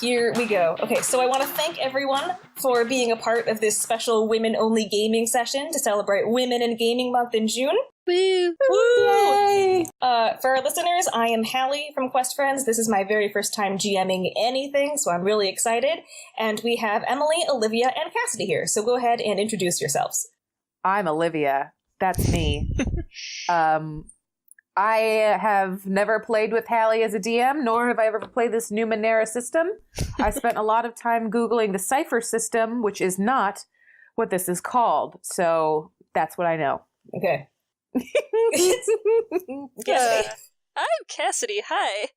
Here we go. Okay, so I want to thank everyone for being a part of this special women-only gaming session to celebrate Women in Gaming Month in June. Woo! Woo! Yay! For our listeners, I am Hallie from Quest Friends. This is my very first time GMing anything, so I'm really excited. And we have Emily, Olivia, and Cassidy here, so go ahead and introduce yourselves. I'm Olivia. That's me. I have never played with Hallie as a DM, nor have I ever played this Numenera system. I spent a lot of time Googling the Cypher system, which is not what this is called. So that's what I know. Okay. I'm Cassidy. Hi.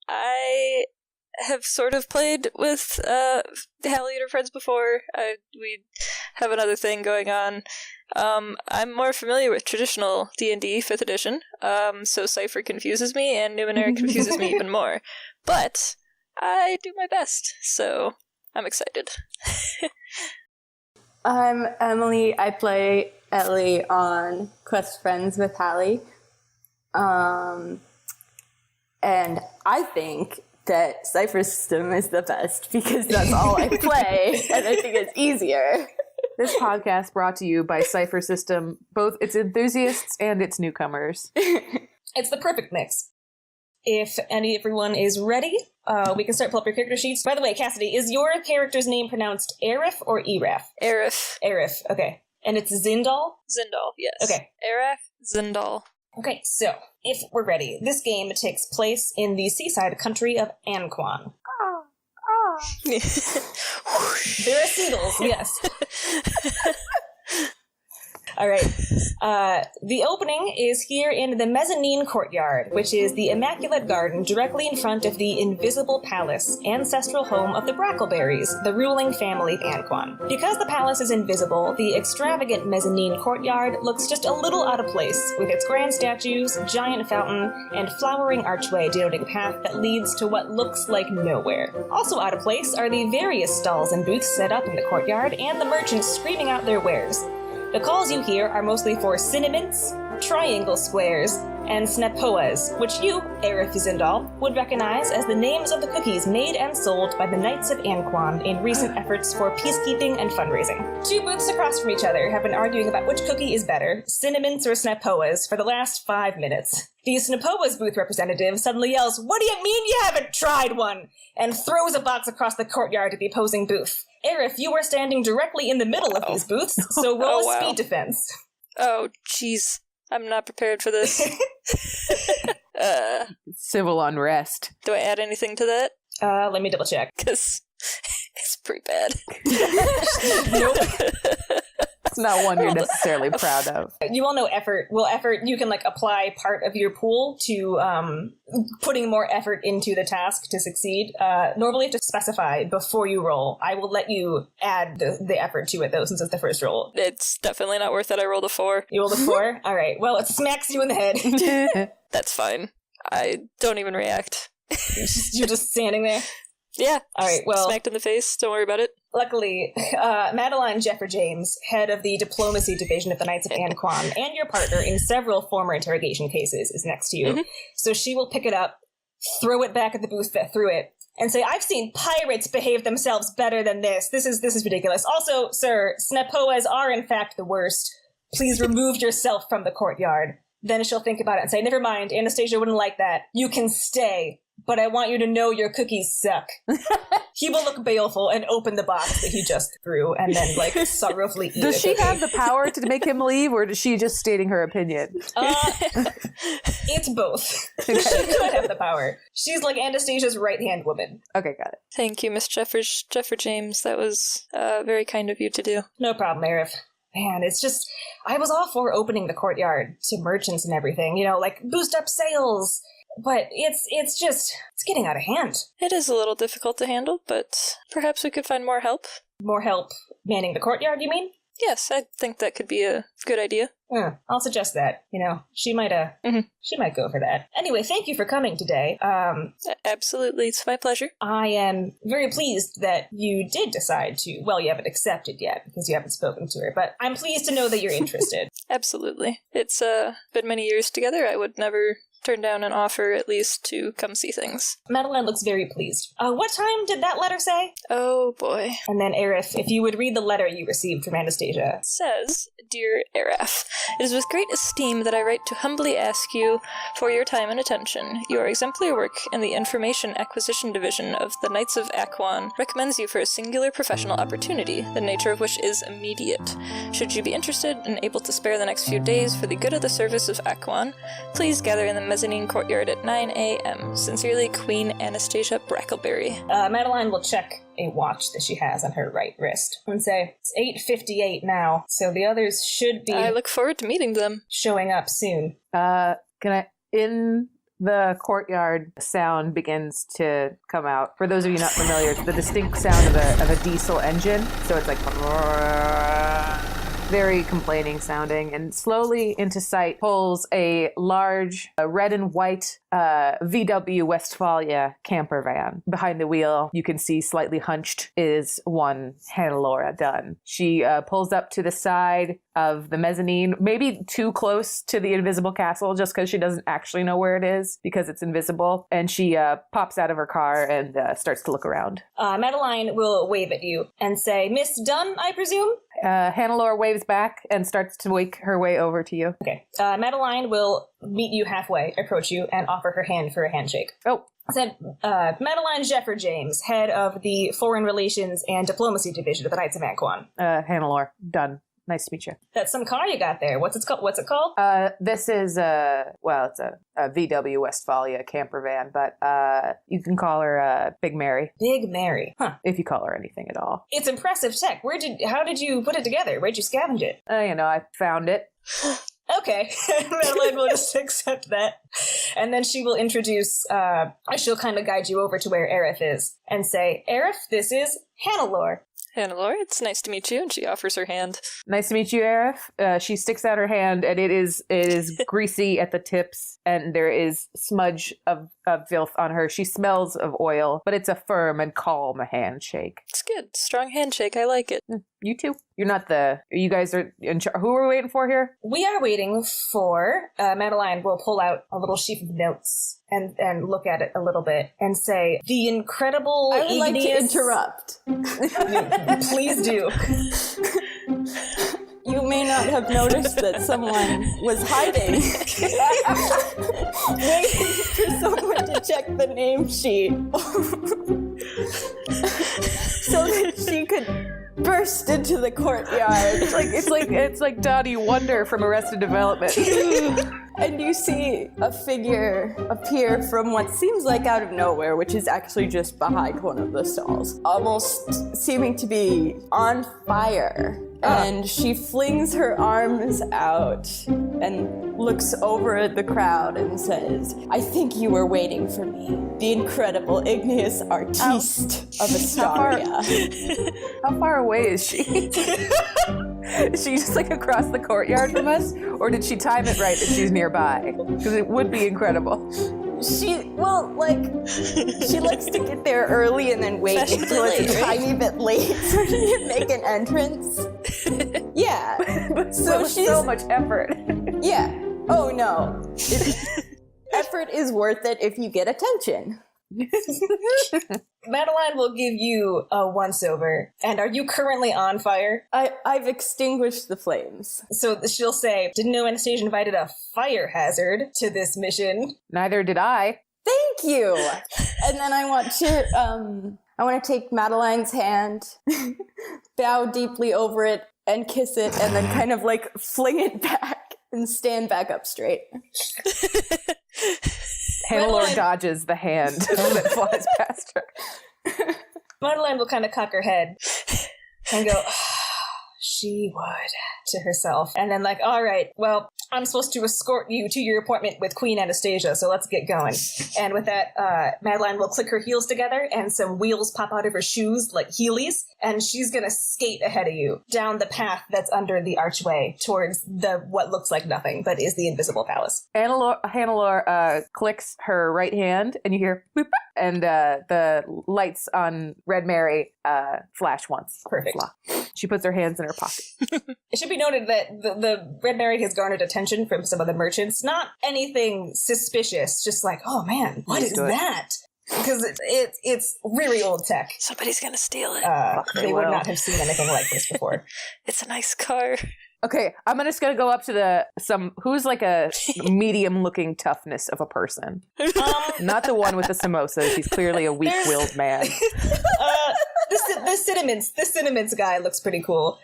I have sort of played with Hallie and her friends before. We have another thing going on. I'm more familiar with traditional D&D 5th edition, so Cypher confuses me, and Numenera confuses me even more. But I do my best, so I'm excited. I'm Emily. I play Ellie on Quest Friends with Hallie. And I think that Cypher system is the best, because that's all I play, and I think it's easier. This podcast brought to you by Cypher System, both its enthusiasts and its newcomers. It's the perfect mix. If everyone is ready, we can start pull up your character sheets. By the way, Cassidy, is your character's name pronounced Aerith or Eraf? Aerith. Aerith, okay. And it's Zindal? Zindal, yes. Okay. Aerith Zindal. Okay, so, if we're ready, this game takes place in the seaside country of Anquan. There are seagulls, yes. All right. The opening is here in the mezzanine courtyard, which is the immaculate garden directly in front of the Invisible Palace, ancestral home of the Brackleberries, the ruling family of Anquan. Because the palace is invisible, the extravagant mezzanine courtyard looks just a little out of place, with its grand statues, giant fountain, and flowering archway denoting a path that leads to what looks like nowhere. Also out of place are the various stalls and booths set up in the courtyard, and the merchants screaming out their wares. The calls you hear are mostly for cinnamints, triangle squares, and snapoas, which you, Aerith Zindal, would recognize as the names of the cookies made and sold by the Knights of Anquan in recent efforts for peacekeeping and fundraising. Two booths across from each other have been arguing about which cookie is better, cinnamints or snapoas, for the last 5 minutes. The Snapoa's booth representative suddenly yells, "What do you mean you haven't tried one?" and throws a box across the courtyard at the opposing booth. Aerith, you are standing directly in the middle of these booths, so roll a speed defense. Oh, jeez. I'm not prepared for this. Civil unrest. Do I add anything to that? Let me double check. Because it's pretty bad. Nope. It's not one you're necessarily proud of. You all know effort. Well, effort, you can apply part of your pool to putting more effort into the task to succeed. Normally you have to specify before you roll. I will let you add the effort to it, though, since it's the first roll. It's definitely not worth it. I rolled a 4. You rolled a 4? All right. Well, it smacks you in the head. That's fine. I don't even react. You're just standing there? Yeah. All right, well, smacked in the face. Don't worry about it. Luckily, Madeline Jeffer James, head of the Diplomacy Division of the Knights of Anquan, and your partner in several former interrogation cases, is next to you. Mm-hmm. So she will pick it up, throw it back at the booth that threw it, and say, "I've seen pirates behave themselves better than this. This is ridiculous. Also, sir, Snapoas are in fact the worst. Please remove yourself from the courtyard." Then she'll think about it and say, "Never mind, Anastasia wouldn't like that. You can stay. but I want you to know your cookies suck. He will look baleful and open the box that he just threw and then, like, sorrowfully eat it. Does she have the power to make him leave, or is she just stating her opinion? It's both. She could have the power. She's like Anastasia's right-hand woman. Okay, got it. Thank you, Miss Jeffrey James. That was very kind of you to do. No problem, Arif. Man, it's just, I was all for opening the courtyard to merchants and everything, you know, like, boost up sales. But it's getting out of hand. It is a little difficult to handle, but perhaps we could find more help. More help manning the courtyard, you mean? Yes, I think that could be a good idea. I'll suggest that. You know, she might go for that. Anyway, thank you for coming today. Absolutely, it's my pleasure. I am very pleased that you did decide to, well, you haven't accepted yet because you haven't spoken to her, but I'm pleased to know that you're interested. Absolutely. It's been many years together. I would never turn down an offer, at least, to come see things. Madeline looks very pleased. What time did that letter say? Oh, boy. And then, Arif, if you would read the letter you received from Anastasia. It says, Dear Araf, it is with great esteem that I write to humbly ask you for your time and attention. Your exemplary work in the Information Acquisition Division of the Knights of Akwan recommends you for a singular professional opportunity, the nature of which is immediate. Should you be interested and able to spare the next few days for the good of the service of Akwan, please gather in the mezzanine courtyard at 9 a.m. Sincerely, Queen Anastasia Brackleberry. Madeline will check a watch that she has on her right wrist and say, it's 8:58 now, so the others should be... I look forward to meeting them. ...showing up soon. In the courtyard, sound begins to come out. For those of you not familiar, it's the distinct sound of a diesel engine. So it's like... very complaining sounding, and slowly into sight pulls a large red and white VW Westphalia camper van. Behind the wheel, you can see slightly hunched is one Hannelore Dunn. She pulls up to the side of the mezzanine, maybe too close to the invisible castle just because she doesn't actually know where it is because it's invisible, and she pops out of her car and starts to look around. Madeline will wave at you and say, Miss Dunn, I presume? Hannelore waves back and starts to make her way over to you. Okay. Madeline will meet you halfway, approach you, and offer her hand for a handshake. Oh. Said, Madeline Jeffrey James, head of the Foreign Relations and Diplomacy Division of the Knights of Akwan. Hannelore, done. Nice to meet you. That's some car you got there. What's it called? This is it's a VW Westphalia camper van, but you can call her Big Mary. Big Mary. Huh. If you call her anything at all. It's impressive tech. How did you put it together? Where'd you scavenge it? I found it. Okay. Madeline will just accept that. And then she will introduce, she'll kind of guide you over to where Arif is and say, Arif, this is Hannelore. Hannelore, it's nice to meet you, and she offers her hand. Nice to meet you, Arif. She sticks out her hand, and it is greasy at the tips, and there is smudge of filth on her. She smells of oil, but it's a firm and calm handshake. It's good. Strong handshake. I like it. You too. You're not you guys are in charge. Who are we waiting for here? We are waiting for, Madeline will pull out a little sheaf of notes and look at it a little bit and say, the incredible I would like to interrupt. Please do. You may not have noticed that someone was hiding, waiting for someone to check the name sheet so that she could burst into the courtyard. It's like Dottie Wonder from Arrested Development. And you see a figure appear from what seems like out of nowhere, which is actually just behind one of the stalls, almost seeming to be on fire. And she flings her arms out and looks over at the crowd and says, I think you were waiting for me. The incredible igneous artiste of Astaria. How far away is she? Is she just like across the courtyard from us? Or did she time it right that she's nearby? Because it would be incredible. She likes to get there early and then wait until it's a tiny bit late so she can make an entrance. Yeah. But so she's so much effort. Yeah. Oh no. Effort is worth it if you get attention. Madeline will give you a once-over. And are you currently on fire? I've extinguished the flames. So she'll say, didn't know Anastasia invited a fire hazard to this mission. Neither did I. Thank you. And then I want to take Madeline's hand, bow deeply over it, and kiss it, and then kind of like fling it back and stand back up straight. Hannelore dodges the hand that flies past her. Madeline will kind of cock her head and go, she would, to herself. And then like, all right, well, I'm supposed to escort you to your appointment with Queen Anastasia, so let's get going. And with that, Madeline will click her heels together, and some wheels pop out of her shoes like Heelys, and she's gonna skate ahead of you down the path that's under the archway towards what looks like nothing, but is the invisible palace. Hannelore clicks her right hand, and you hear boop, and the lights on Red Mary flash once. Perfect. She puts her hands in her pocket. It should be noted that the Red Mary has garnered attention from some of the merchants. Not anything suspicious, just like, oh man, what is that? Because it's really old tech. Somebody's gonna steal it. They would not have seen anything like this before. It's a nice car. Okay, I'm just gonna go up to who's like a medium-looking toughness of a person. Not the one with the samosas. He's clearly a weak-willed man. The Cinnamons guy looks pretty cool.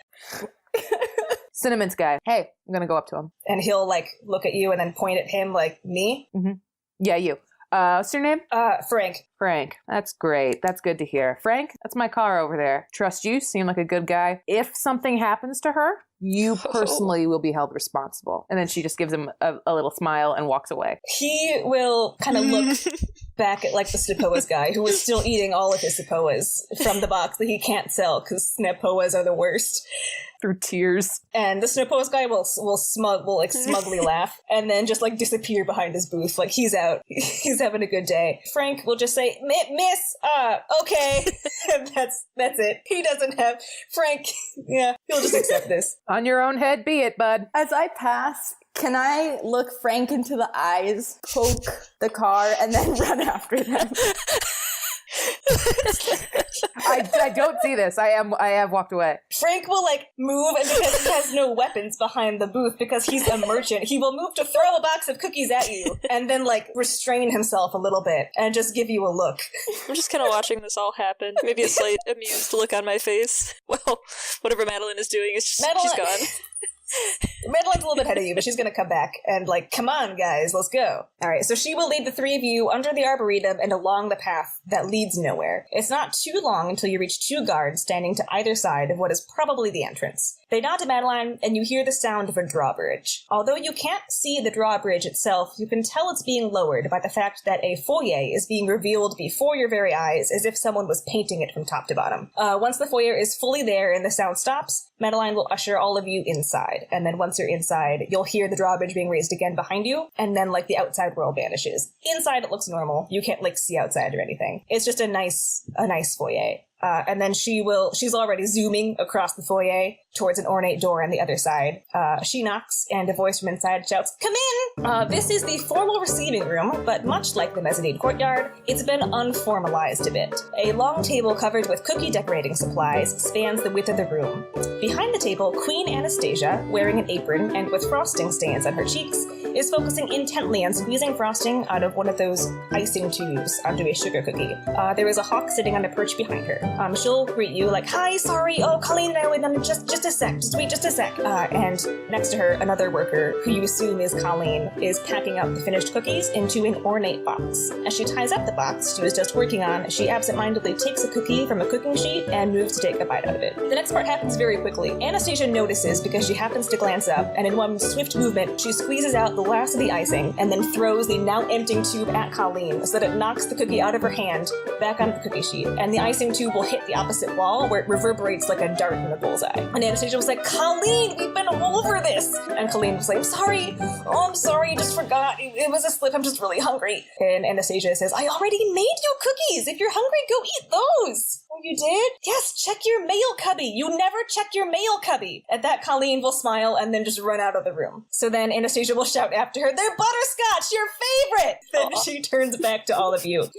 Cinnamon's guy. Hey, I'm gonna go up to him. And he'll like look at you and then point at him like, me? Mm-hmm. Yeah, you. What's your name? Frank. Frank. That's great. That's good to hear. Frank, that's my car over there. Trust you. Seem like a good guy. If something happens to her, you personally will be held responsible. And then she just gives him a little smile and walks away. He will kind of look back at like the Snapoas guy, who is still eating all of his Snapoas from the box that he can't sell because Snapoas are the worst. Through tears. And the Snapoas guy will smugly laugh and then just like disappear behind his booth. Like he's out. He's having a good day. Frank will just say, miss, okay. And that's it. He doesn't have Frank. Yeah, he'll just accept this. On your own head be it, bud. As I pass, can I look Frank into the eyes, poke the car, and then run after them? I don't see this. I have walked away. Frank will like move, and because he has no weapons behind the booth because he's a merchant, he will move to throw a box of cookies at you and then like restrain himself a little bit and just give you a look. I'm just kind of watching this all happen. Maybe a slight amused look on my face. Well, whatever Madeline is doing is just she's gone. Madeline's a little bit ahead of you, but she's going to come back and like, come on, guys, let's go. All right, so she will lead the three of you under the arboretum and along the path that leads nowhere. It's not too long until you reach two guards standing to either side of what is probably the entrance. They nod to Madeline, and you hear the sound of a drawbridge. Although you can't see the drawbridge itself, you can tell it's being lowered by the fact that a foyer is being revealed before your very eyes, as if someone was painting it from top to bottom. Once the foyer is fully there and the sound stops, Madeline will usher all of you inside. And then once you're inside, you'll hear the drawbridge being raised again behind you, and then like the outside world vanishes. Inside it looks normal. You can't like see outside or anything. It's just a nice foyer. And then she's already zooming across the foyer towards an ornate door on the other side. She knocks, and a voice from inside shouts, "Come in!" This is the formal receiving room, but much like the mezzanine courtyard, it's been unformalized a bit. A long table covered with cookie decorating supplies spans the width of the room. Behind the table, Queen Anastasia, wearing an apron and with frosting stains on her cheeks, is focusing intently on squeezing frosting out of one of those icing tubes onto a sugar cookie. There is a hawk sitting on a perch behind her. She'll greet you like, "Hi, sorry, Colleen and I were done just a sec, just wait just a sec." And next to her, another worker, who you assume is Colleen, is packing up the finished cookies into an ornate box. As she ties up the box she was just working on, she absentmindedly takes a cookie from a cooking sheet and moves to take a bite out of it. The next part happens very quickly. Anastasia notices because she happens to glance up, and in one swift movement, she squeezes out the last of the icing and then throws the now emptying tube at Colleen so that it knocks the cookie out of her hand back onto the cookie sheet, and the icing tube will hit the opposite wall where it reverberates like a dart in the bullseye. And Anastasia was like, "Colleen, we've been all over this!" And Colleen was like, I'm sorry, just forgot. It was a slip, I'm just really hungry." And Anastasia says, "I already made you cookies! If you're hungry, go eat those!" "Oh, you did?" "Yes, check your mail cubby! You never check your mail cubby!" At that, Colleen will smile and then just run out of the room. So then Anastasia will shout after her, "They're butterscotch, your favorite!" Then she turns back to all of you.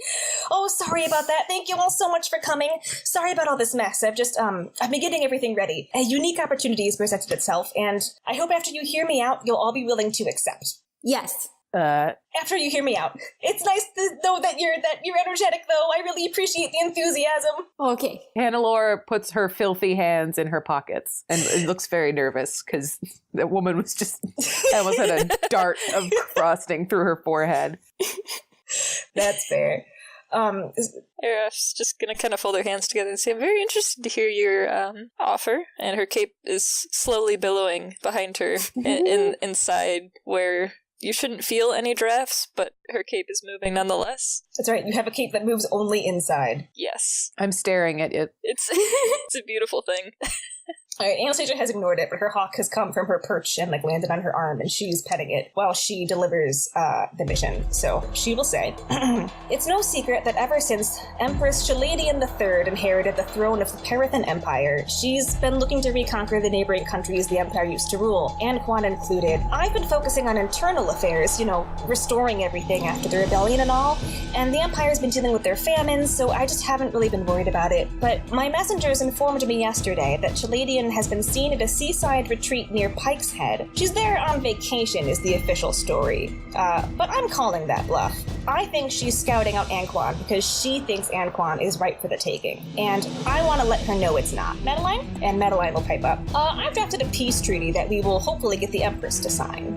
"Oh, sorry about that. Thank you all so much for coming. Sorry about all this mess. I've been getting everything ready. A unique opportunity has presented itself, and I hope after you hear me out, you'll all be willing to accept." Yes. After you hear me out. It's nice to know that you're energetic, though. I really appreciate the enthusiasm. Okay. Hannelore puts her filthy hands in her pockets and looks very nervous because the woman was just almost had a dart of frosting through her forehead. That's fair. Aerith's just gonna kind of fold her hands together and say, I'm very interested to hear your offer. And her cape is slowly billowing behind her inside where you shouldn't feel any drafts, but her cape is moving nonetheless. That's right, you have a cape that moves only inside. Yes. I'm staring at it. It's a beautiful thing. Alright, Anastasia has ignored it, but her hawk has come from her perch and landed on her arm, and she's petting it while she delivers the mission. So she will say, It's no secret that ever since Empress Shaladian III inherited the throne of the Parathan Empire, she's been looking to reconquer the neighboring countries the Empire used to rule, Anquan included. I've been focusing on internal affairs, restoring everything after the rebellion and all, and the Empire's been dealing with their famines, so I just haven't really been worried about it. But my messengers informed me yesterday that Shaladian has been seen at a seaside retreat near Pike's Head. She's there on vacation is the official story. But I'm calling that bluff. I think she's scouting out Anquan because she thinks Anquan is right for the taking. And I want to let her know it's not. Madeline? And Madeline will pipe up. I've drafted a peace treaty that we will hopefully get the Empress to sign.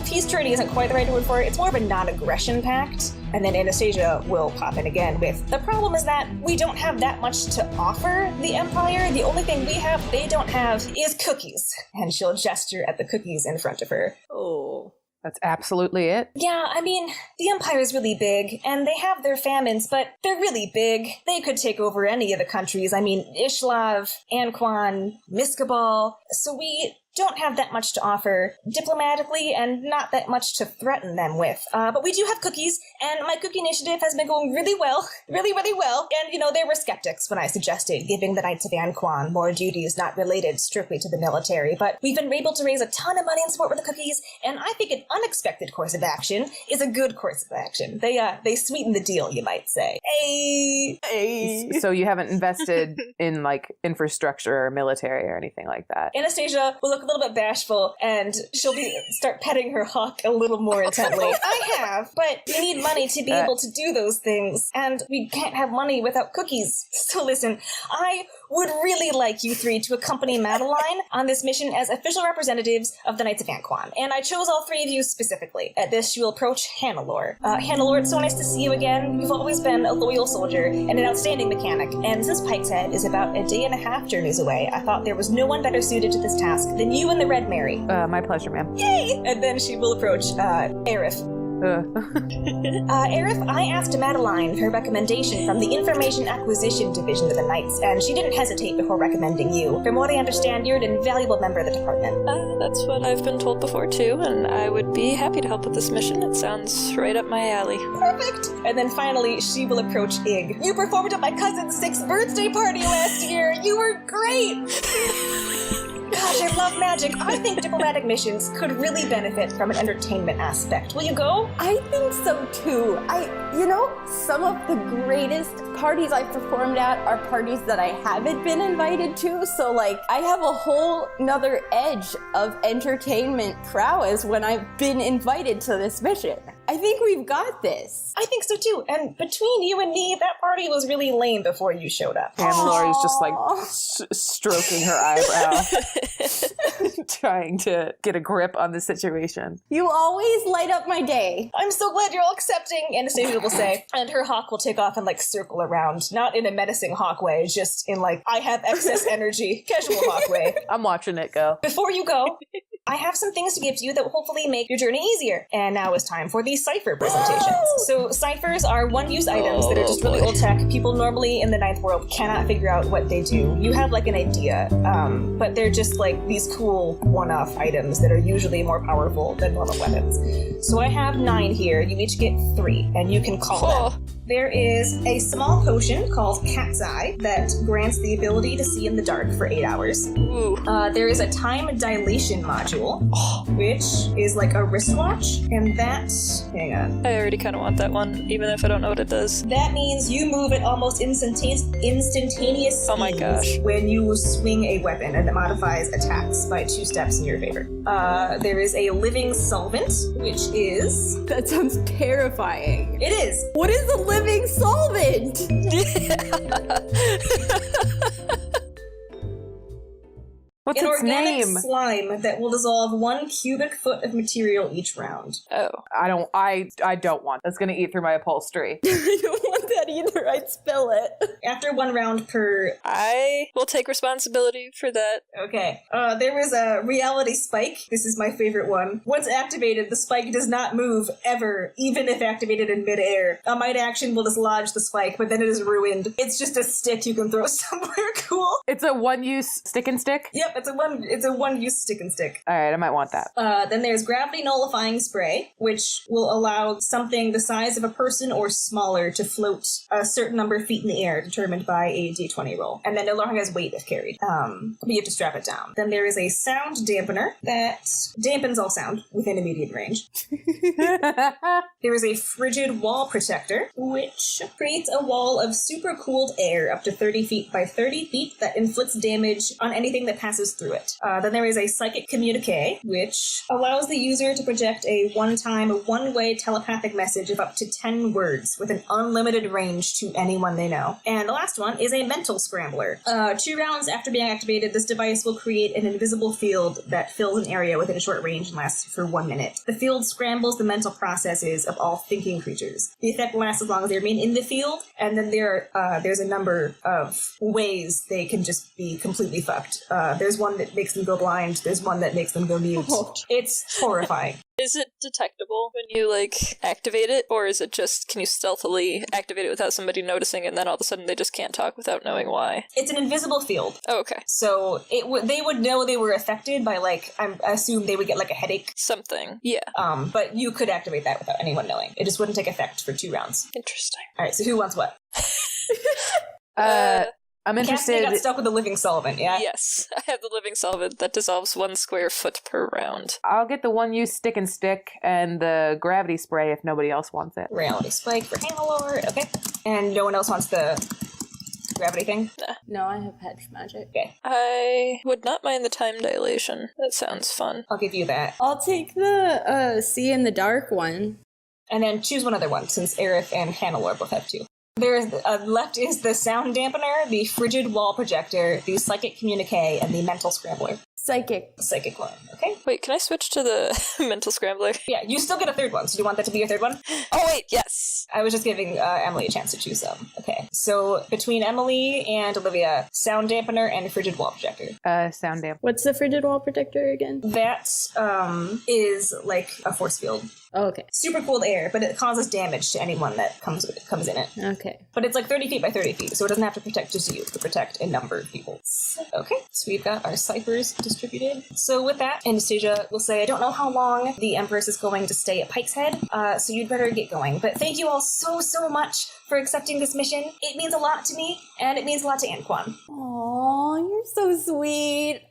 Peace treaty isn't quite the right word for it. It's more of a non-aggression pact. And then Anastasia will pop in again with, the problem is that we don't have that much to offer the Empire. The only thing we have they don't have is cookies. And she'll gesture at the cookies in front of her. Oh. That's absolutely it. Yeah, I mean, the Empire is really big, and they have their famines, but they're really big. They could take over any of the countries. I mean, Ishlav, Anquan, Miskabal. So we don't have that much to offer diplomatically and not that much to threaten them with. But we do have cookies, and my cookie initiative has been going really well. Really, really well. And, there were skeptics when I suggested giving the Knights of Anquan more duties not related strictly to the military. But we've been able to raise a ton of money in support with the cookies, and I think an unexpected course of action is a good course of action. They sweeten the deal, you might say. Hey. So you haven't invested in, infrastructure or military or anything like that? Anastasia will look a little bit bashful, and she'll start petting her hawk a little more intently. I have, but we need money to be able to do those things, and we can't have money without cookies. So listen, I would really like you three to accompany Madeline on this mission as official representatives of the Knights of Anquan, and I chose all three of you specifically. At this, she will approach Hannelore. Hannelore, it's so nice to see you again. You've always been a loyal soldier and an outstanding mechanic, and since Pike's Head is about a day and a half journeys away, I thought there was no one better suited to this task than you and the Red Mary. My pleasure, ma'am. Yay! And then she will approach Aerith. Aerith, I asked Madeline for a recommendation from the Information Acquisition Division of the Knights, and she didn't hesitate before recommending you. From what I understand, you're an invaluable member of the department. That's what I've been told before, too, and I would be happy to help with this mission. It sounds right up my alley. Perfect! And then finally, she will approach Ig. You performed at my cousin's 6th birthday party last year! You were great! Gosh, I love magic. I think diplomatic missions could really benefit from an entertainment aspect. Will you go? I think so too. Some of the greatest parties I've performed at are parties that I haven't been invited to. So I have a whole nother edge of entertainment prowess when I've been invited to this mission. I think we've got this. I think so too. And between you and me, that party was really lame before you showed up. And Laurie's just stroking her eyebrow, trying to get a grip on the situation. You always light up my day. I'm so glad you're all accepting, Anastasia will say. And her hawk will take off and circle around. Not in a menacing hawk way, just in I have excess energy, casual hawk way. I'm watching it go. Before you go, I have some things to give to you that will hopefully make your journey easier. And now is time for the cipher presentations. So ciphers are one-use items that are just really old tech. People normally in the ninth world cannot figure out what they do. You have an idea, but they're just these cool one-off items that are usually more powerful than normal weapons. So I have 9 here. You each get 3, and you can call them. There is a small potion called Cat's Eye that grants the ability to see in the dark for 8 hours. Ooh. There is a time dilation module, which is like a wristwatch, and that... Hang on. I already kind of want that one, even if I don't know what it does. That means you move at almost instantaneous Oh my gosh. speeds when you swing a weapon, and it modifies attacks by 2 steps in your favor. There is a living solvent, which is... That sounds terrifying. It is! What is a living solvent? What's An its organic name? slime that will dissolve 1 cubic foot of material each round. Oh. I don't want. That's gonna eat through my upholstery. I don't want that either. I'd spill it. After 1 round per... I will take responsibility for that. Okay. There was a reality spike. This is my favorite one. Once activated, the spike does not move, ever, even if activated in midair. A might action will dislodge the spike, but then it is ruined. It's just a stick you can throw somewhere cool. It's a one-use stick and stick? Yep, it's a one-use stick and stick. Alright, I might want that. Then there's gravity nullifying spray, which will allow something the size of a person or smaller to float a certain number of feet in the air, determined by a d20 roll. And then no longer has weight if carried. But you have to strap it down. Then there is a sound dampener that dampens all sound within immediate range. There is a frigid wall protector, which creates a wall of super cooled air up to 30 feet by 30 feet that inflicts damage on anything that passes through it. Then there is a psychic communique, which allows the user to project a one-time, one-way telepathic message of up to 10 words with an unlimited range to anyone they know. And the last one is a mental scrambler. 2 rounds after being activated, this device will create an invisible field that fills an area within a short range and lasts for 1 minute. The field scrambles the mental processes of all thinking creatures. The effect lasts as long as they remain in the field, and then there's a number of ways they can just be completely fucked. There's one that makes them go blind, there's one that makes them go mute. Oh. It's horrifying. Is it detectable when you, activate it? Or is it just, can you stealthily activate it without somebody noticing, and then all of a sudden they just can't talk without knowing why? It's an invisible field. Oh, okay. So they would know they were affected by, I assume they would get, a headache. Something. Yeah. But you could activate that without anyone knowing. It just wouldn't take effect for 2 rounds. Interesting. Alright, so who wants what? I'm Cassidy interested. got stuck with the living solvent, yeah? Yes, I have the living solvent that dissolves 1 square foot per round. I'll get the one-use stick and stick and the gravity spray if nobody else wants it. Reality spike for Hannelore, okay. And no one else wants the gravity thing? No, I have hedge magic. Okay, I would not mind the time dilation. That sounds fun. I'll give you that. I'll take the see in the dark one. And then choose one other one, since Aerith and Hannelore both have 2. There's left is the sound dampener, the frigid wall projector, the psychic communique, and the mental scrambler. Psychic one, okay? Wait, can I switch to the mental scrambler? Yeah, you still get a 3rd one, so do you want that to be your 3rd one? Oh, wait, yes! I was just giving Emily a chance to choose some. Okay, so between Emily and Olivia, sound dampener and frigid wall projector. Sound damp. What's the frigid wall protector again? That is like a force field. Oh, okay. Super cooled air, but it causes damage to anyone that comes in it. Okay. But it's 30 feet by 30 feet, so it doesn't have to protect just you. It can protect a number of people. Okay, so we've got our ciphers distributed. So with that, Anastasia will say, I don't know how long the Empress is going to stay at Pike's Head, so you'd better get going. But thank you all so much for accepting this mission. It means a lot to me, and it means a lot to Anquan. Aw, you're so sweet.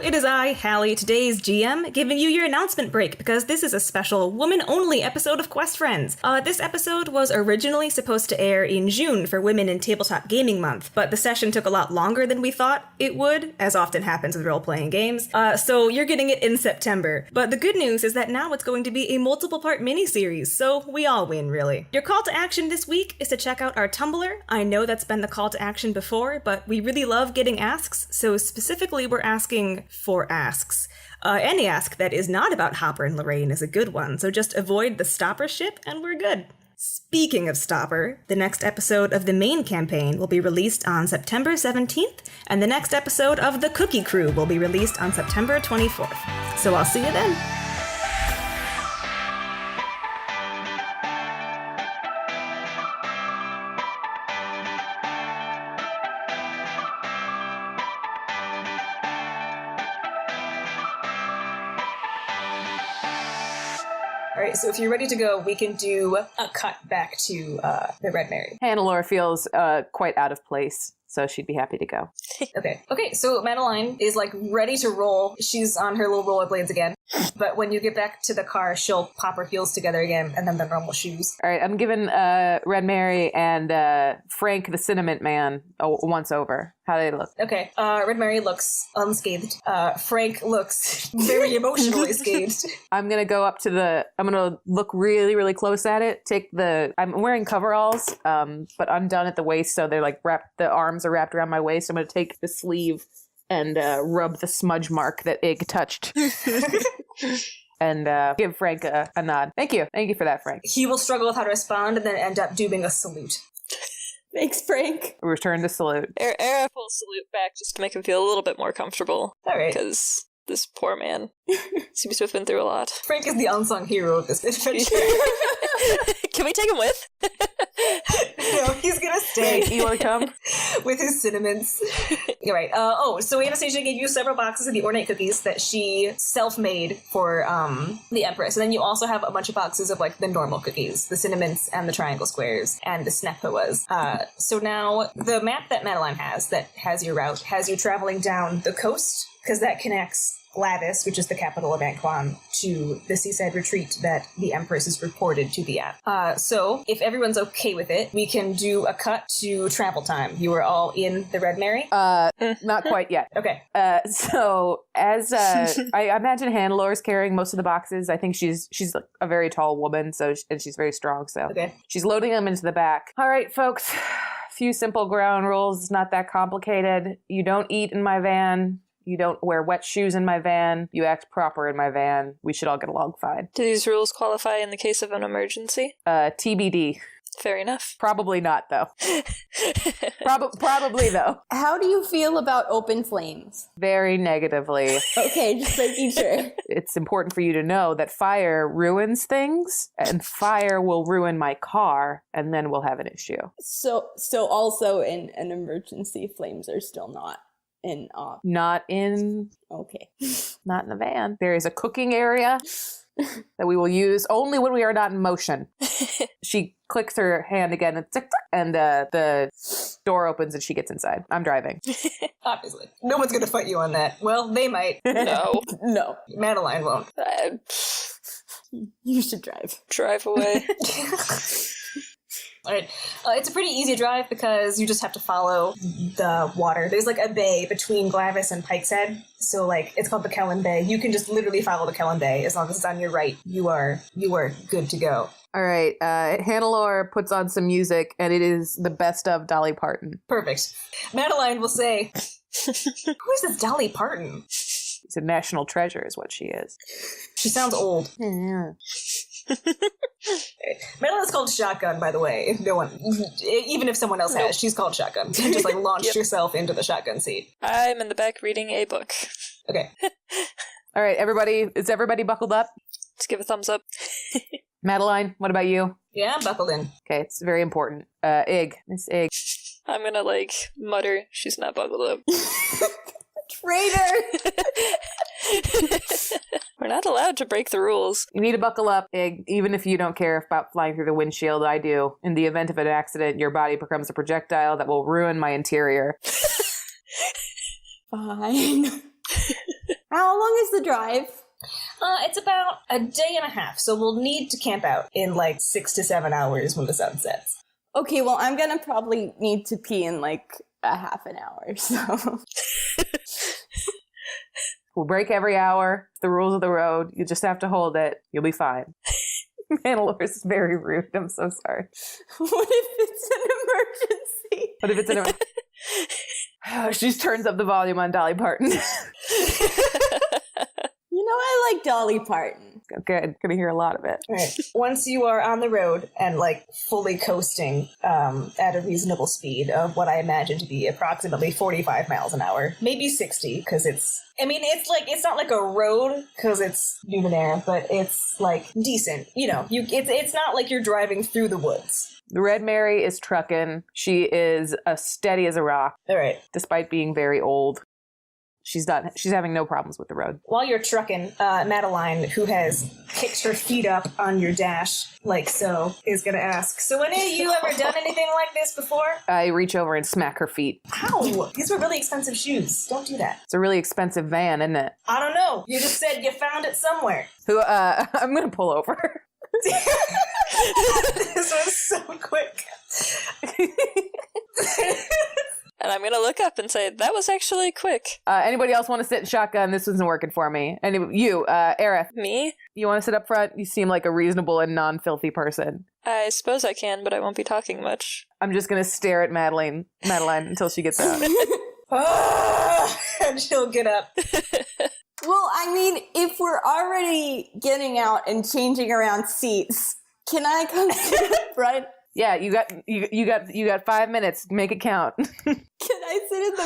it is I, Hallie, today's GM, giving you your announcement break because this is a special woman-only episode of Quest Friends. This episode was originally supposed to air in June for Women in Tabletop Gaming Month, but the session took a lot longer than we thought it would, as often happens with role-playing games, so you're getting it in September. But the good news is that now it's going to be a multiple-part miniseries, so we all win, really. Your call to action this week is to check out our Tumblr. I know that's been the call to action before, but we really love getting asks, so specifically we're asking for asks. Any ask that is not about Hopper and Lorraine is a good one, so just avoid the Stopper ship and we're good. Speaking of Stopper, the next episode of the main campaign will be released on September 17th, and the next episode of The Cookie Crew will be released on September 24th. So I'll see you then. Alright, so if you're ready to go, we can do a cut back to the Red Mary. Hannelore feels quite out of place, so she'd be happy to go. Okay, so Madeline is like ready to roll. She's on her little rollerblades again. But when you get back to the car, she'll pop her heels together again and then the normal shoes. All right, I'm giving Red Mary and Frank the Cinnamon Man a once over. How do they look? Okay, Red Mary looks unscathed. Frank looks very emotionally scathed. I'm going to go up to I'm going to look really, really close at it. I'm wearing coveralls, but undone at the waist, so they're like the arms are wrapped around my waist. I'm going to take the sleeve and rub the smudge mark that Ig touched. And give Frank a nod. Thank you for that, Frank. He will struggle with how to respond and then end up doing a salute. Thanks, Frank. Return to salute. Era will salute back just to make him feel a little bit more comfortable. All right. Because this poor man seems to have been through a lot. Frank is the unsung hero of this adventure. Can we take him with? No, he's gonna stay. Hey, you want to come? With his cinnamons. You're right. So Anastasia gave you several boxes of the ornate cookies that she self-made for the Empress. And then you also have a bunch of boxes of like the normal cookies, the cinnamons and the triangle squares and the snapawas. So now the map that Madeline has that has your route has you traveling down the coast because that connects Glavis, which is the capital of Anquan, to the seaside retreat that the Empress is reported to be at. So, if everyone's okay with it, we can do a cut to travel time. You are all in the Red Mary? Not quite yet. Okay. So, as I imagine Hannelore's carrying most of the boxes. I think she's a very tall woman, and she's very strong, so okay. She's loading them into the back. All right, folks. Few simple ground rules. It's not that complicated. You don't eat in my van. You don't wear wet shoes in my van. You act proper in my van. We should all get along fine. Do these rules qualify in the case of an emergency? TBD. Fair enough. Probably not, though. Probably, though. How do you feel about open flames? Very negatively. Okay, just making sure. It's important for you to know that fire ruins things, and fire will ruin my car, and then we'll have an issue. So also in an emergency, flames are still not Not in the van. There is a cooking area that we will use only when we are not in motion. She clicks her hand again and the door opens and she gets inside. I'm driving. Obviously. No one's gonna fight you on that. Well, they might. No. No. Madeline won't. You should drive. Drive away. Alright, it's a pretty easy drive because you just have to follow the water. There's like a bay between Glavis and Pike's Head, so like it's called the Kellen Bay. You can just literally follow the Kellen Bay as long as it's on your right. You are good to go. All right, Hannelore puts on some music, and it is the best of Dolly Parton. Perfect. Madeline will say, "Who is this Dolly Parton?" She's a national treasure, is what she is. She sounds old. Yeah. Madeline's called Shotgun, by the way. If no one, even if someone else has, she's called Shotgun. You just like launched yourself into the shotgun seat. I'm in the back reading a book. Okay. All right, everybody, is everybody buckled up? Just give a thumbs up. Madeline, what about you? Yeah, I'm buckled in. Okay, it's very important. Miss Ig. I'm gonna mutter, she's not buckled up. Traitor! We're not allowed to break the rules. You need to buckle up, Ig, even if you don't care about flying through the windshield. I do. In the event of an accident, your body becomes a projectile that will ruin my interior. Fine. How long is the drive? It's about a day and a half, so we'll need to camp out in like 6 to 7 hours when the sun sets. Okay, well, I'm gonna probably need to pee in like a half an hour, so. We'll break every hour. It's the rules of the road. You just have to hold it. You'll be fine. Mandalore's very rude. I'm so sorry. What if it's an emergency? What if it's an emergency? She just turns up the volume on Dolly Parton. You know, I like Dolly Parton. Good. Gonna hear a lot of it. All right. Once you are on the road and like fully coasting at a reasonable speed of what I imagine to be approximately 45 miles an hour, maybe 60, because it's not like a road because it's Numenera, but it's like decent. You know, it's not like you're driving through the woods. The Red Mary is trucking. She is as steady as a rock. All right. Despite being very old. She's having no problems with the road. While you're trucking, Madeline, who has kicked her feet up on your dash, like so, is going to ask, so any of you ever done anything like this before? I reach over and smack her feet. Ow! These were really expensive shoes. Don't do that. It's a really expensive van, isn't it? I don't know. You just said you found it somewhere. I'm going to pull over. This was so quick. And I'm going to look up and say, that was actually quick. Anybody else want to sit in shotgun? This isn't working for me. You, Aerith. Me? You want to sit up front? You seem like a reasonable and non-filthy person. I suppose I can, but I won't be talking much. I'm just going to stare at Madeline until she gets out. And she'll get up. Well, I mean, if we're already getting out and changing around seats, can I come sit up front? Yeah, you got 5 minutes. Make it count. Can I sit in the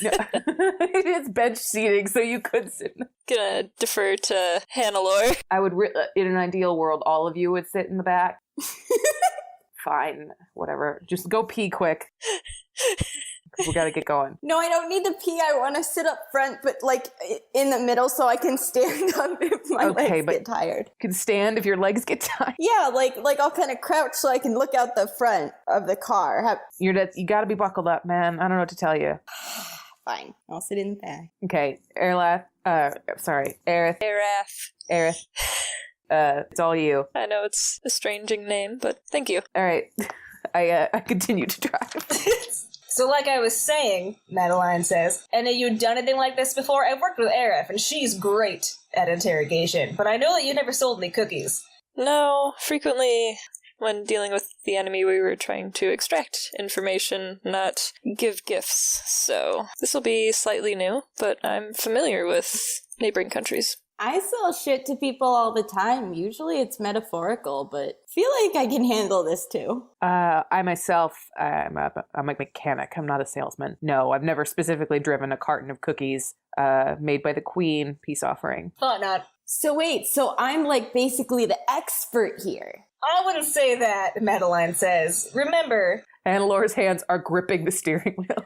middle? It's bench seating, so you could sit. Gonna defer to Hannelore. I would, in an ideal world, all of you would sit in the back. Fine, whatever. Just go pee quick. We gotta get going. No, I don't need to pee. I want to sit up front, but like in the middle so I can stand up if my legs get tired. You can stand if your legs get tired. Yeah, like I'll kind of crouch so I can look out the front of the car. You gotta be buckled up, man. I don't know what to tell you. Fine. I'll sit in the back. Okay, Aerith. Aerith. It's all you. I know it's a stranging name, but thank you. All right. I continue to drive. So like I was saying, Madeline says, and have you done anything like this before? I've worked with Aerith, and she's great at interrogation, but I know that you never sold any cookies. No, frequently when dealing with the enemy we were trying to extract information, not give gifts. So this will be slightly new, but I'm familiar with neighboring countries. I sell shit to people all the time. Usually it's metaphorical, but I feel like I can handle this too. I myself, I'm a mechanic. I'm not a salesman. No, I've never specifically driven a carton of cookies made by the Queen, peace offering. Thought not. So wait, so I'm like basically the expert here. I wouldn't say that, Madeline says. Remember... Hannellore's hands are gripping the steering wheel.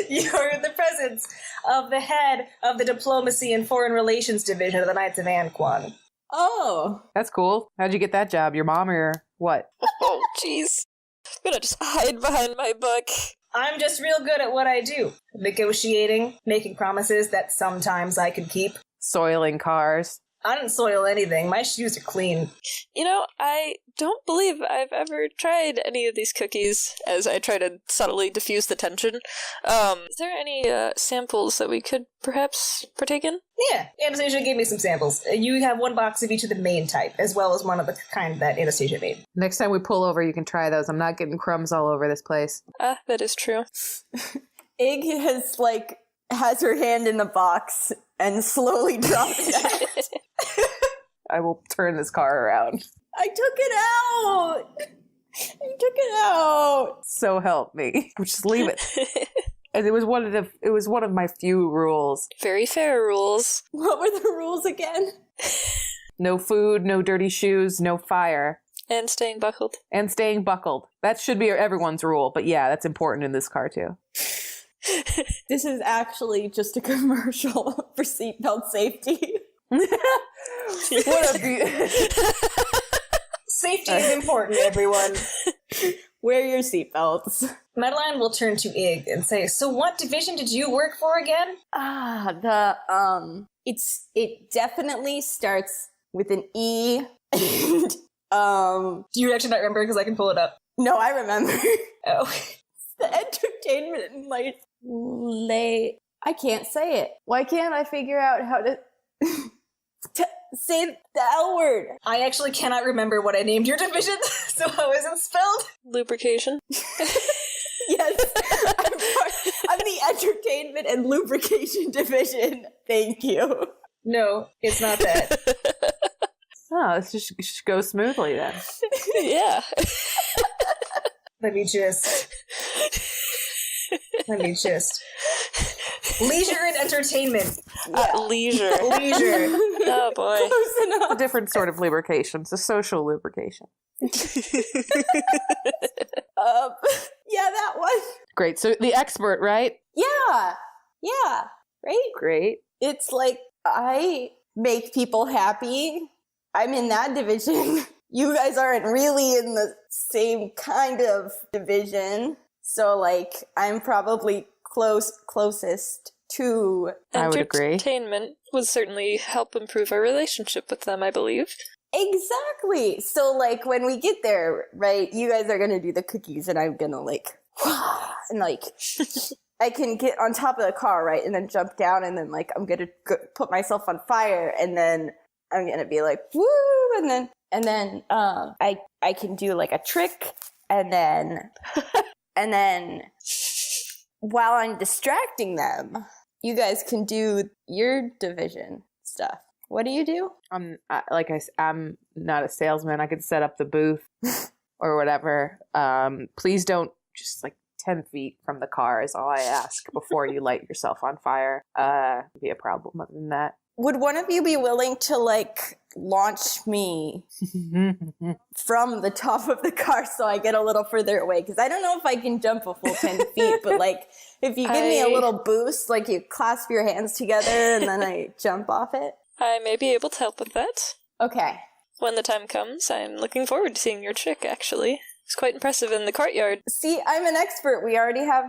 You're in the presence of the head of the Diplomacy and Foreign Relations Division of the Knights of Anquan. Oh. That's cool. How'd you get that job? Your mom or what? Oh, jeez. I'm gonna just hide behind my book. I'm just real good at what I do. Negotiating, making promises that sometimes I can keep. Soiling cars. I didn't soil anything. My shoes are clean. You know, I don't believe I've ever tried any of these cookies as I try to subtly diffuse the tension. Is there any samples that we could perhaps partake in? Yeah, Anastasia gave me some samples. You have one box of each of the main type, as well as one of the kind that Anastasia made. Next time we pull over, you can try those. I'm not getting crumbs all over this place. That is true. Ig has her hand in the box and slowly drops it. I will turn this car around. I took it out! I took it out! So help me. Just leave it. And it was one of my few rules. Very fair rules. What were the rules again? No food, no dirty shoes, no fire. And staying buckled. And staying buckled. That should be everyone's rule, but yeah, that's important in this car too. This is actually just a commercial for seatbelt safety. Safety is important, everyone. Wear your seatbelts. Madeline will turn to Ig and say, so what division did you work for again? It definitely starts with an E. And, Do you actually not remember? Because I can pull it up. no, I remember. Oh. It's the entertainment and I can't say it. Why can't I figure out how to say the L word? I actually cannot remember what I named your division, so how is it spelled? Lubrication. Yes, I'm the entertainment and lubrication division. Thank you. No, it's not that. Oh, this just go smoothly then. Yeah. Let me just. Leisure and entertainment. Leisure. Leisure. Oh boy. Close enough. A different sort of lubrication. It's a social lubrication. Yeah, that one. Great. So the expert, right? Yeah, right? Great. It's like, I make people happy. I'm in that division. You guys aren't really in the same kind of division. So, like, I'm probably closest to... I would agree. Entertainment would certainly help improve our relationship with them, I believe. Exactly. So, like, when we get there, right, you guys are gonna do the cookies, and I'm gonna, like, and, like, I can get on top of the car, right, and then jump down, and then, like, I'm gonna put myself on fire, and then I'm gonna be like, woo, and then I can do, like, a trick, and then while I'm distracting them, you guys can do your division stuff. What do you do? I'm not a salesman. I could set up the booth or whatever. Please don't just 10 feet from the car is all I ask before you light yourself on fire. Be a problem other than that. Would one of you be willing to launch me from the top of the car so I get a little further away? Because I don't know if I can jump a full 10 feet, but if you give me a little boost, you clasp your hands together and then I jump off it. I may be able to help with that. Okay. When the time comes, I'm looking forward to seeing your trick, actually. It's quite impressive in the courtyard. See, I'm an expert. We already have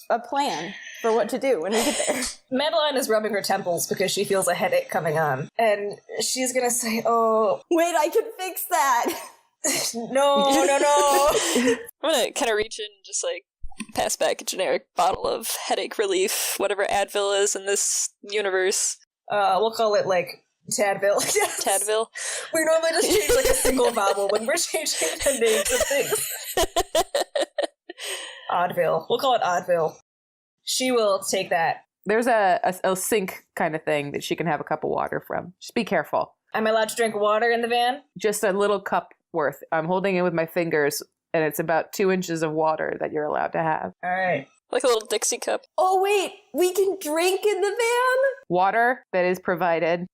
a plan for what to do when we get there. Madeline is rubbing her temples because she feels a headache coming on. And she's gonna say, oh... Wait, I can fix that! No. I'm gonna kind of reach in and just, pass back a generic bottle of headache relief, whatever Advil is in this universe. We'll call it, Tadville. Yes. Tadvil. We normally just change, a single vowel when we're changing the names of things. Oddville. We'll call it Oddville. She will take that. There's a sink kind of thing that she can have a cup of water from. Just be careful. Am I allowed to drink water in the van? Just a little cup worth. I'm holding it with my fingers, and it's about 2 inches of water that you're allowed to have. All right. Like a little Dixie cup. Oh, wait, we can drink in the van? Water that is provided.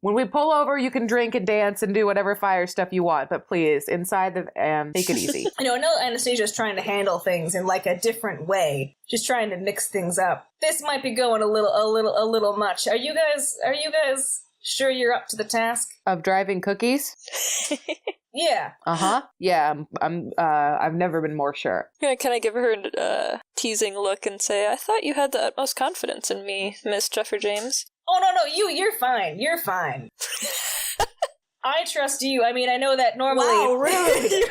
When we pull over, you can drink and dance and do whatever fire stuff you want, but please, inside the van, take it easy. I know Anastasia's trying to handle things in a different way. She's trying to mix things up. This might be going a little much. Are you guys sure you're up to the task? Of driving cookies? Yeah. Uh-huh. Yeah, I've never been more sure. Yeah, can I give her a teasing look and say, I thought you had the utmost confidence in me, Miss Jeffrey James. Oh, no, you're fine. You're fine. I trust you. I mean, I know that normally... Wow, really?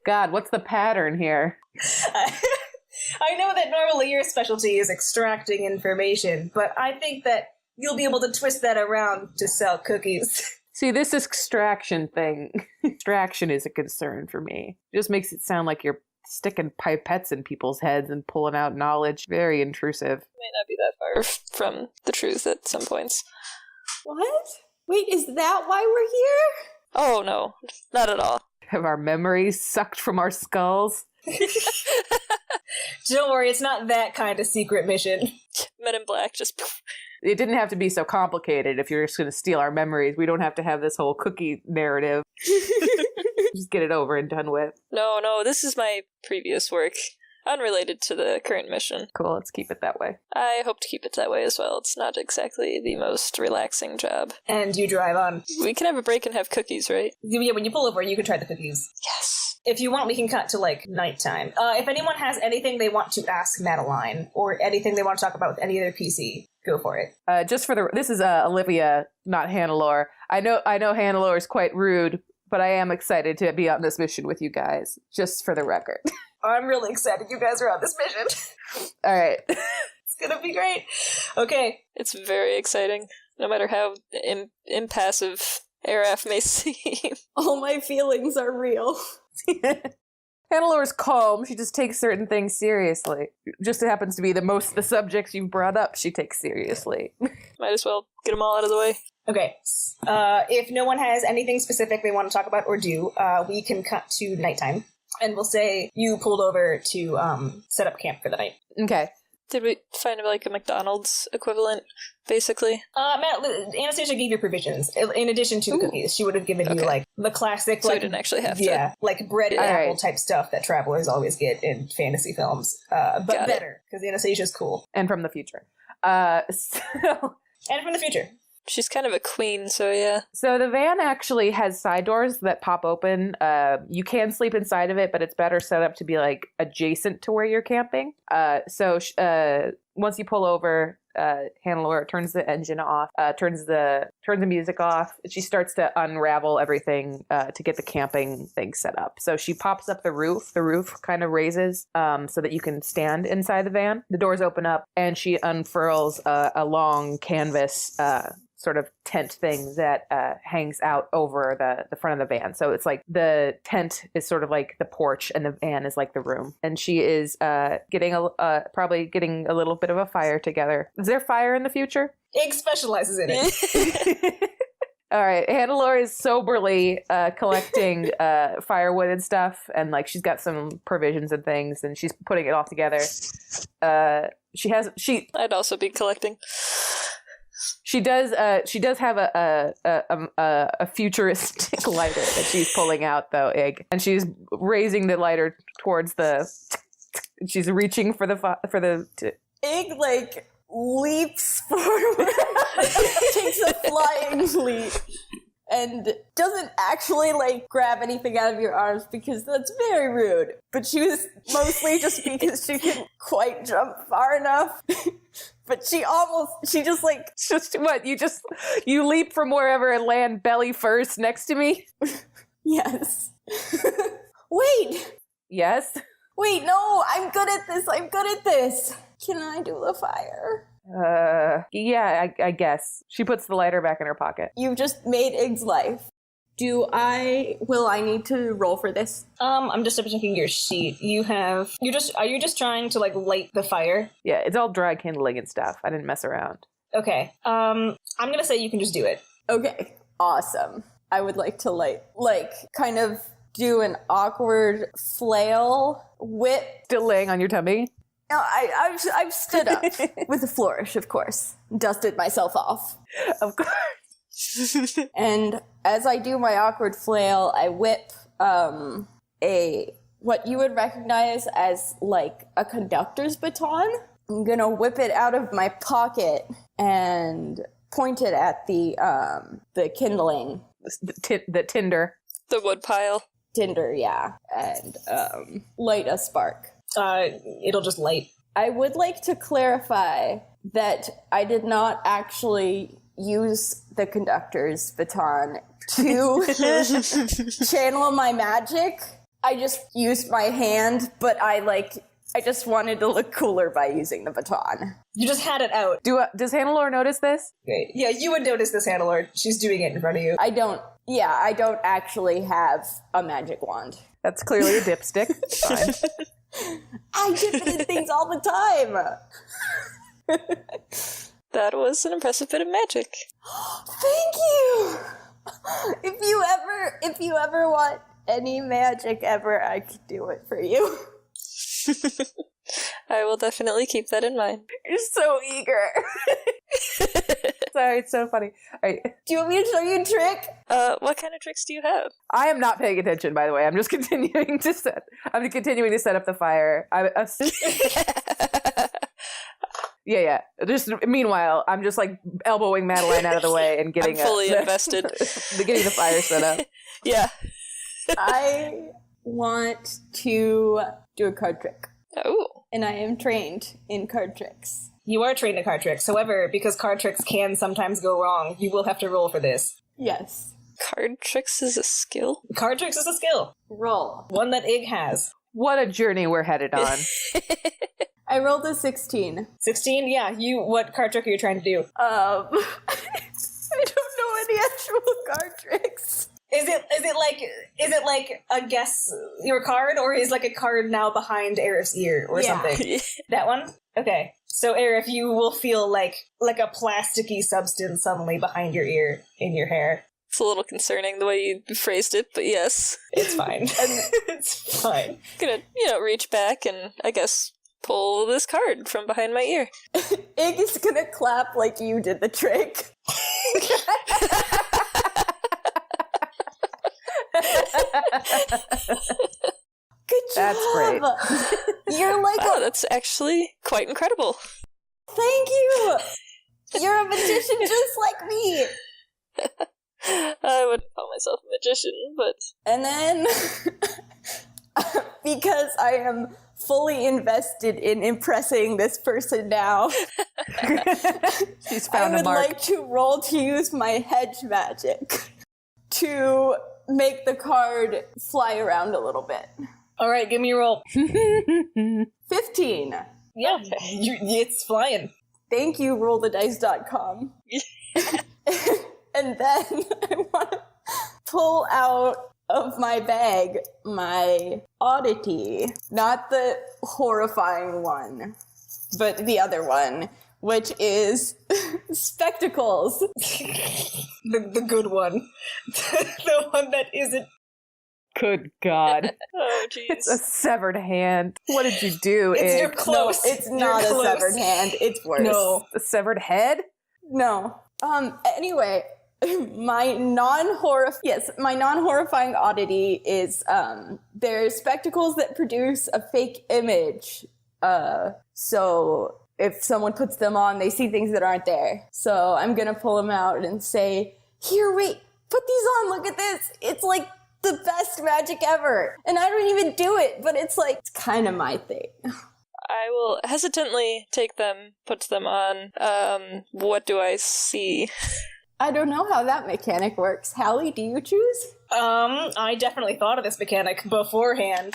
God, what's the pattern here? I know that normally your specialty is extracting information, but I think that you'll be able to twist that around to sell cookies. See, this extraction thing, extraction is a concern for me. It just makes it sound like you're sticking pipettes in people's heads and pulling out knowledge. Very intrusive. Might not be that far from the truth at some points. What? Wait, is that why we're here? Oh, no. Not at all. Have our memories sucked from our skulls? Don't worry, it's not that kind of secret mission. Men in Black just... It didn't have to be so complicated if you're just going to steal our memories. We don't have to have this whole cookie narrative. Just get it over and done with. No, this is my previous work. unrelated to the current mission. Cool, let's keep it that way. I hope to keep it that way as well. It's not exactly the most relaxing job. And you drive on. We can have a break and have cookies, right? Yeah, when you pull over, you can try the cookies. Yes. If you want, we can cut to, like, nighttime. If anyone has anything they want to ask Madeline, or anything they want to talk about with any other PC, go for it. This is Olivia, not Hannelore. I know Hannelore is quite rude, but I am excited to be on this mission with you guys, just for the record. I'm really excited you guys are on this mission. All right. It's gonna be great. Okay. It's very exciting, no matter how impassive Araf may seem. All my feelings are real. Hannelore is calm. She just takes certain things seriously. Just happens to be the subjects you've brought up she takes seriously. Might as well get them all out of the way. Okay. If no one has anything specific they want to talk about or do, we can cut to nighttime. And we'll say you pulled over to set up camp for the night. Okay. Did we find like a McDonald's equivalent, basically? Matt, Anastasia gave you provisions. In addition to the cookies, she would have given you, like, the classic, So like... I didn't actually have to. Yeah, like bread and All apple right. type stuff that travelers always get in fantasy films. But Got it. better, because Anastasia's cool. And from the future. And from the future. She's kind of a queen, so yeah. So the van actually has side doors that pop open. You can sleep inside of it, but it's better set up to be like adjacent to where you're camping. So once you pull over, Hannelore turns the engine off, turns the music off. She starts to unravel everything to get the camping thing set up. So she pops up the roof. The roof kind of raises so that you can stand inside the van. The doors open up, and she unfurls a long canvas sort of tent thing that hangs out over the front of the van. So it's like the tent is sort of like the porch and the van is like the room. And she is probably getting a little bit of a fire together. Is there fire in the future? Ig specializes in it. All right, Hannelore is soberly collecting firewood and stuff, and like she's got some provisions and things, and she's putting it all together. I'd also be collecting. She does have a futuristic lighter that she's pulling out though, Ig, and she's raising the lighter towards she's reaching for the Ig, like, leaps forward, takes a flying leap, and doesn't actually, like, grab anything out of your arms because that's very rude. But she was mostly just because she couldn't quite jump far enough. But she just what, you leap from wherever and land belly first next to me? Yes. Wait! Yes? Wait, no, I'm good at this. Can I do the fire? Yeah, I guess. She puts the lighter back in her pocket. You've just made Ig's life. Will I need to roll for this? I'm just double checking your sheet. Are you just trying to, like, light the fire? Yeah, it's all dry kindling and stuff. I didn't mess around. Okay. I'm gonna say you can just do it. Okay, awesome. I would like to kind of do an awkward flail whip. Still laying on your tummy? No, I've stood up with a flourish, of course. Dusted myself off. Of course. And as I do my awkward flail, I whip what you would recognize as like a conductor's baton. I'm gonna whip it out of my pocket and point it at the kindling. The tinder. The wood pile. Tinder, yeah. And light a spark. It'll just light. I would like to clarify that I did not actually use the conductor's baton to channel my magic. I just used my hand, but I just wanted to look cooler by using the baton. You just had it out. Does Hannelore notice this? Great. Yeah, you would notice this, Hannelore. She's doing it in front of you. I don't actually have a magic wand. That's clearly a dipstick. It's fine. I dip it in things all the time. That was an impressive bit of magic. Thank you. If you ever want any magic ever, I could do it for you. I will definitely keep that in mind. You're so eager. Sorry, it's so funny. All right. Do you want me to show you a trick? What kind of tricks do you have? I am not paying attention, by the way. I'm just continuing to set up the fire. Yeah. Just meanwhile, I'm just like elbowing Madeline out of the way and getting I'm fully invested. getting the fire set up. Yeah. I want to do a card trick. Oh. And I am trained in card tricks. You are trained in card tricks. However, because card tricks can sometimes go wrong, you will have to roll for this. Yes. Card tricks is a skill? Card tricks is a skill. Roll. One that Ig has. What a journey we're headed on. I rolled a 16. 16? Yeah, what card trick are you trying to do? I don't know any actual card tricks. Is it like a guess your card, or is like a card now behind Aerith's ear or something? That one? Okay. So Aerith, you will feel like a plasticky substance suddenly behind your ear in your hair. It's a little concerning the way you phrased it, but yes. It's fine. It's fine. Gonna, reach back and I guess pull this card from behind my ear. Ig is gonna clap like you did the trick. Good job. That's great. You're like Wow, that's actually quite incredible. Thank you. You're a magician just like me. I wouldn't call myself a magician, but... And then, because I am fully invested in impressing this person now, She's found I a would mark. like to roll to use my hedge magic to make the card fly around a little bit. All right, give me a roll. 15. Yeah, it's flying. Thank you, rollthedice.com. And then I want to pull out of my bag my oddity. Not the horrifying one, but the other one, which is spectacles. The good one. The one that isn't. Good God. Oh, jeez. It's a severed hand. What did you do, It's you're Ig? close. No, it's You're not a close. severed hand. It's worse. No. A severed head? No. Anyway, my non-horrifying oddity is there's spectacles that produce a fake image. So if someone puts them on, they see things that aren't there. So I'm gonna pull them out and say, "Here, wait, put these on. Look at this. It's like the best magic ever." And I don't even do it, but it's kind of my thing. I will hesitantly take them, put them on. What do I see? I don't know how that mechanic works. Hallie, do you choose? I definitely thought of this mechanic beforehand.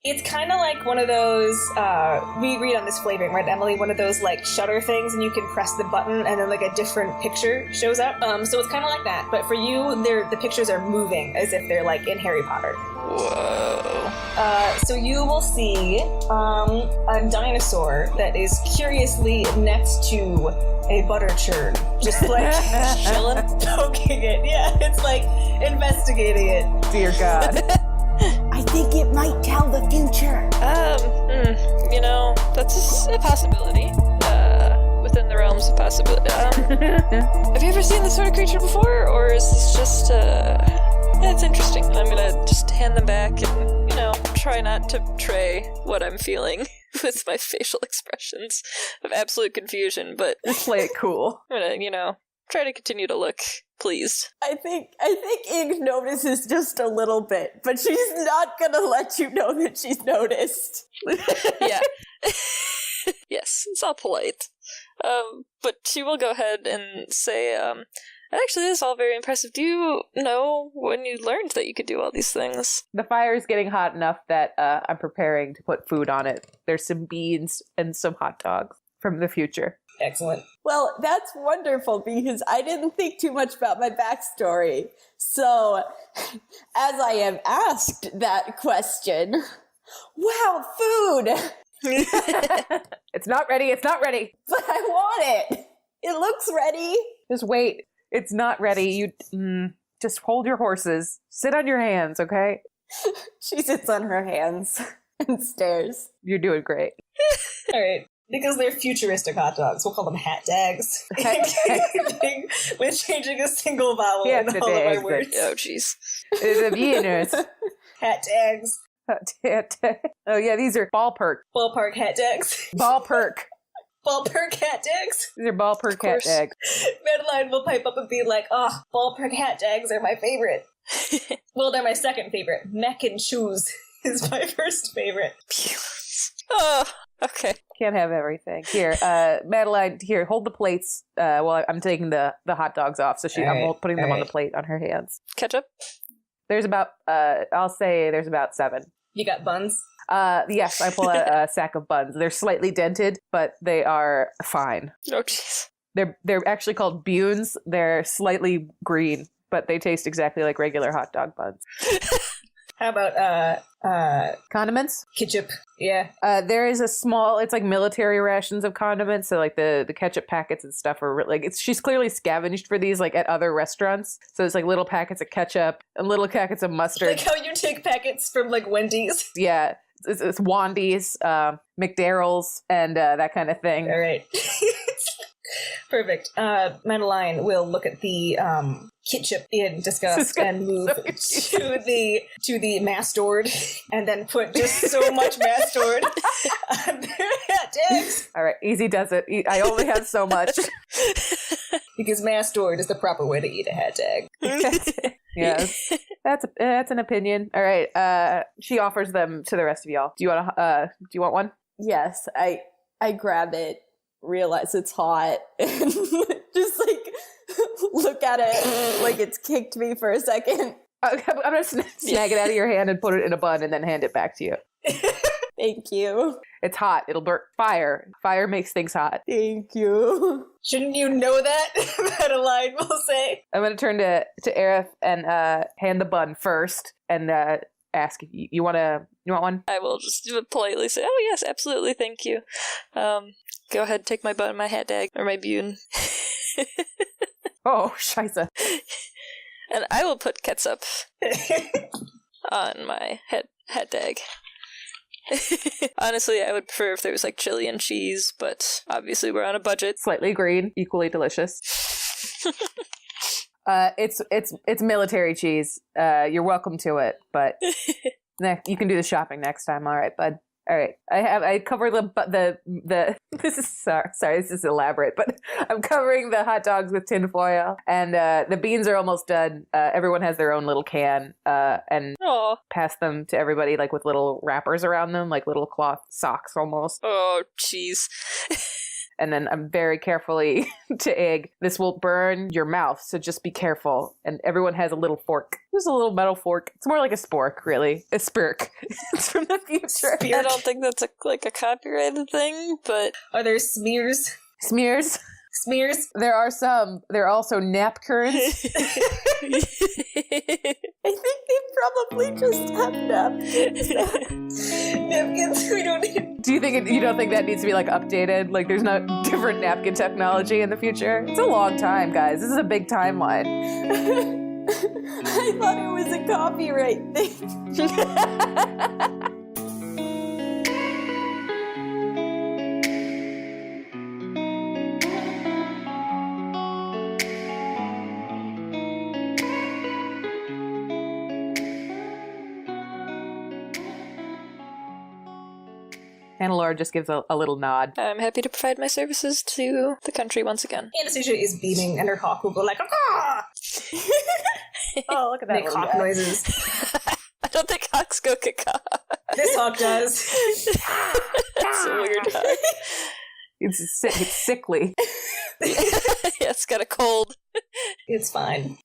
It's kind of like one of those, we read on this flavoring, right, Emily? One of those, shutter things, and you can press the button, and then, a different picture shows up. So it's kind of like that. But for you, the pictures are moving, as if they're, in Harry Potter. Whoa. So you will see a dinosaur that is curiously next to a butter churn. Just, Chilling? poking it. Yeah, it's, investigating it. Dear God. I think it might tell the future. That's a possibility. Within the realms of possibility. Have you ever seen this sort of creature before, or is this just, it's interesting. I'm gonna just hand them back and, try not to betray what I'm feeling with my facial expressions of absolute confusion, but Just play it cool. I'm gonna, try to continue to look pleased. I think Ig notices just a little bit, but she's not gonna let you know that she's noticed. Yeah. Yes, it's all polite. But she will go ahead and say, actually, this is all very impressive. Do you know when you learned that you could do all these things? The fire is getting hot enough that I'm preparing to put food on it. There's some beans and some hot dogs from the future. Excellent. Well, that's wonderful because I didn't think too much about my backstory. So, as I am asked that question, wow, food! It's not ready. It's not ready. But I want it! It looks ready! Just wait. It's not ready. You just hold your horses. Sit on your hands, okay? She sits on her hands and stares. You're doing great. All right. Because they're futuristic hot dogs. We'll call them hat dags. We're changing a single vowel in all of our words. Oh, jeez. The Vieners. Hat tags. Oh, yeah, these are ballpark. Ballpark hat tags. Ballpark. Ballpark hat tags. These are ballpark hat tags. Madeline will pipe up and be like, oh, ballpark hat tags are my favorite. Well, they're my second favorite. Mech and shoes is my first favorite. Oh, okay. Can't have everything. Here, Madeline, here, hold the plates while I'm taking the hot dogs off. So I'm putting them on the plate on her hands. Ketchup? There's about, I'll say there's about 7. You got buns? Yes, I pull out a sack of buns. They're slightly dented, but they are fine. Oh, jeez. They're actually called buns. They're slightly green, but they taste exactly like regular hot dog buns. How about, condiments? ketchup? Yeah. There is a small, it's like military rations of condiments. So like the ketchup packets and stuff are like, she's clearly scavenged for these like at other restaurants. So it's like little packets of ketchup and little packets of mustard. Like how you take packets from like Wendy's. Yeah. It's Wandy's, McDarrell's, and that kind of thing. All right. Perfect. Madeline will look at the ketchup in disgust and move to the mastord, and then put just so much mastord on their hat tags. All right, easy does it. I only have so much. Because mastord is the proper way to eat a hat tag. Yes, that's an opinion. All right, she offers them to the rest of y'all. Do you want one? Yes, I grab it, realize it's hot, and just like look at it like it's kicked me for a second. I'm gonna snag it out of your hand and put it in a bun and then hand it back to you. Thank you. It's hot. It'll burn. Fire makes things hot. Thank you. Shouldn't you know that? Madeline will say. I'm gonna turn to Aerith and hand the bun first and ask if you want one. I will just politely say, oh yes, absolutely, thank you. Go ahead, take my bun, my hat tag, or my bune. Oh, scheisse. And I will put ketchup on my hat tag. Honestly, I would prefer if there was like chili and cheese, but obviously we're on a budget. Slightly green, equally delicious. It's military cheese. You're welcome to it, but you can do the shopping next time. All right, bud. All right, I cover the this is sorry, this is elaborate, but I'm covering the hot dogs with tin foil, and the beans are almost done. Everyone has their own little can, and pass them to everybody like with little wrappers around them, like little cloth socks almost. Oh, jeez. And then I'm very carefully to egg, this will burn your mouth, so just be careful. And everyone has a little fork. There's a little metal fork. It's more like a spork, really. A spirk. It's from the future. I don't think that's a copyrighted thing, but... Are there smears? Smears? Smears? There are some. There are also nap currents. I think they probably just have napkins. Napkins? We don't need... You don't think that needs to be like updated? Like there's not different napkin technology in the future? It's a long time, guys. This is a big timeline. I thought it was a copyright thing. Hannelore just gives a little nod. I'm happy to provide my services to the country once again. Anastasia is beaming, and her hawk will go like, ah! Oh, look at that. Make hawk noises. I don't think hawks go caca. This hawk does. That's a weird hawk. It's sickly. Yeah, it's got a cold. It's fine.